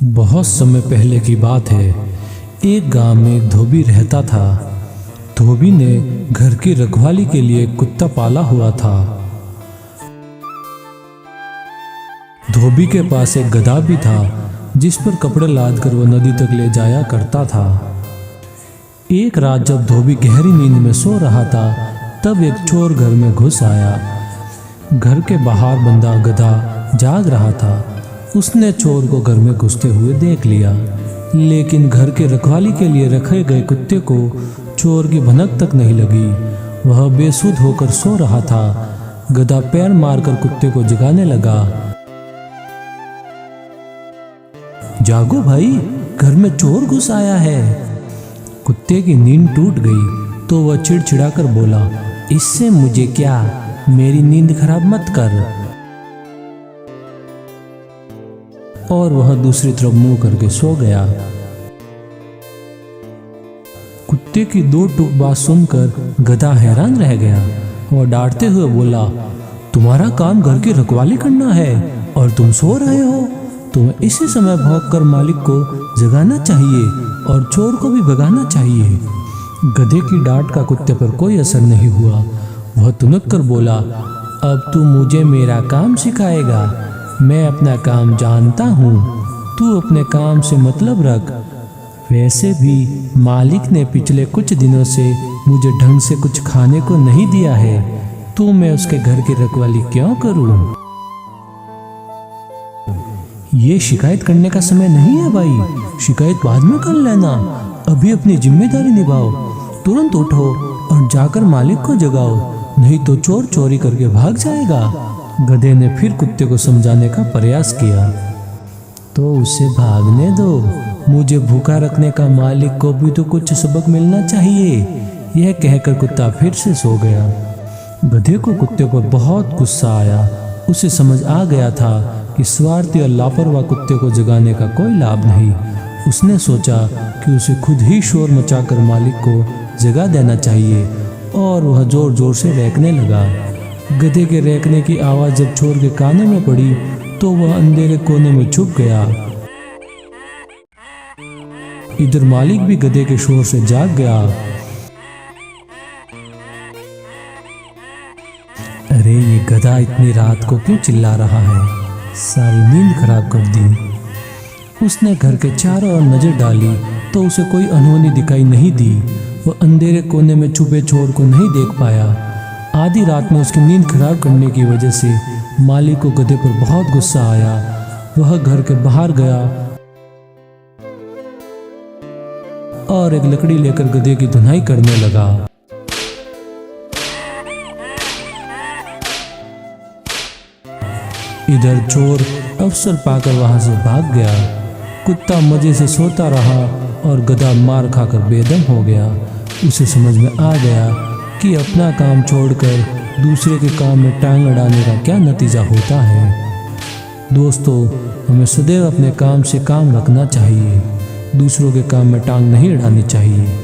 बहुत समय पहले की बात है। एक गांव में एक धोबी रहता था। धोबी ने घर की रखवाली के लिए एक कुत्ता पाला हुआ था। धोबी के पास एक गधा भी था जिस पर कपड़े लाद कर वो नदी तक ले जाया करता था। एक रात जब धोबी गहरी नींद में सो रहा था तब एक चोर घर में घुस आया। घर के बाहर बंधा गधा जाग रहा था। उसने चोर को घर में घुसते हुए देख लिया, लेकिन घर के रखवाली के लिए रखे गए कुत्ते को चोर की भनक तक नहीं लगी। वह बेसुध होकर सो रहा था। गधा पैर मारकर कुत्ते को जगाने लगा। जागो भाई, घर में चोर घुस आया है। कुत्ते की नींद टूट गई तो वह चिड़चिड़ाकर बोला, इससे मुझे क्या, मेरी नींद खराब मत कर। और वह दूसरी तरफ मुंह करके सो गया। कुत्ते की दो टूक बात सुनकर गधा हैरान रह गया। वह डांटते हुए बोला, तुम्हारा काम घर की रखवाली करना है और तुम सो रहे हो। तुम्हें इसी समय भौंककर मालिक को जगाना चाहिए और चोर को भी भगाना चाहिए। गधे की डांट का कुत्ते पर कोई असर नहीं हुआ। वह तुनक कर बोला, अब तू मुझे मेरा काम सिखाएगा। मैं अपना काम जानता हूँ, तू अपने काम से मतलब रख। वैसे भी मालिक ने पिछले कुछ दिनों से मुझे ढंग से कुछ खाने को नहीं दिया है, तो मैं उसके घर की रखवाली क्यों करूँ? ये शिकायत करने का समय नहीं है भाई, शिकायत बाद में कर लेना। अभी अपनी जिम्मेदारी निभाओ। तुरंत उठो और जाकर मालिक को जगाओ, नहीं तो चोर चोरी करके भाग जाएगा। गधे ने फिर कुत्ते को समझाने का प्रयास किया। तो उसे भागने दो, मुझे भूखा रखने का मालिक को भी तो कुछ सबक मिलना चाहिए। यह कहकर कुत्ता फिर से सो गया। गधे को कुत्ते पर बहुत गुस्सा आया। उसे समझ आ गया था कि स्वार्थी और लापरवाह कुत्ते को जगाने का कोई लाभ नहीं। उसने सोचा कि उसे खुद ही शोर मचाकर मालिक को जगा देना चाहिए और वह जोर जोर से रैंकने लगा। गधे के रैंकने की आवाज़ जब चोर के कानों में पड़ी तो वह अंधेरे कोने में छुप गया। इधर मालिक भी गधे के शोर से जाग गया। अरे ये गधा इतनी रात को क्यों चिल्ला रहा है, सारी नींद खराब कर दी। उसने घर के चारों ओर नजर डाली तो उसे कोई अनहोनी दिखाई नहीं दी। वह अंधेरे कोने में छुपे चोर को नहीं देख पाया। आधी रात में उसकी नींद खराब करने की वजह से मालिक को गधे पर बहुत गुस्सा आया। वह घर के बाहर गया और एक लकड़ी लेकर गधे की धुनाई करने लगा। इधर चोर अवसर पाकर वहां से भाग गया। कुत्ता मजे से सोता रहा और गधा मार खाकर बेदम हो गया। उसे समझ में आ गया कि अपना काम छोड़कर दूसरे के काम में टांग अड़ाने का क्या नतीजा होता है। दोस्तों, हमें सदैव अपने काम से काम रखना चाहिए, दूसरों के काम में टांग नहीं अड़ानी चाहिए।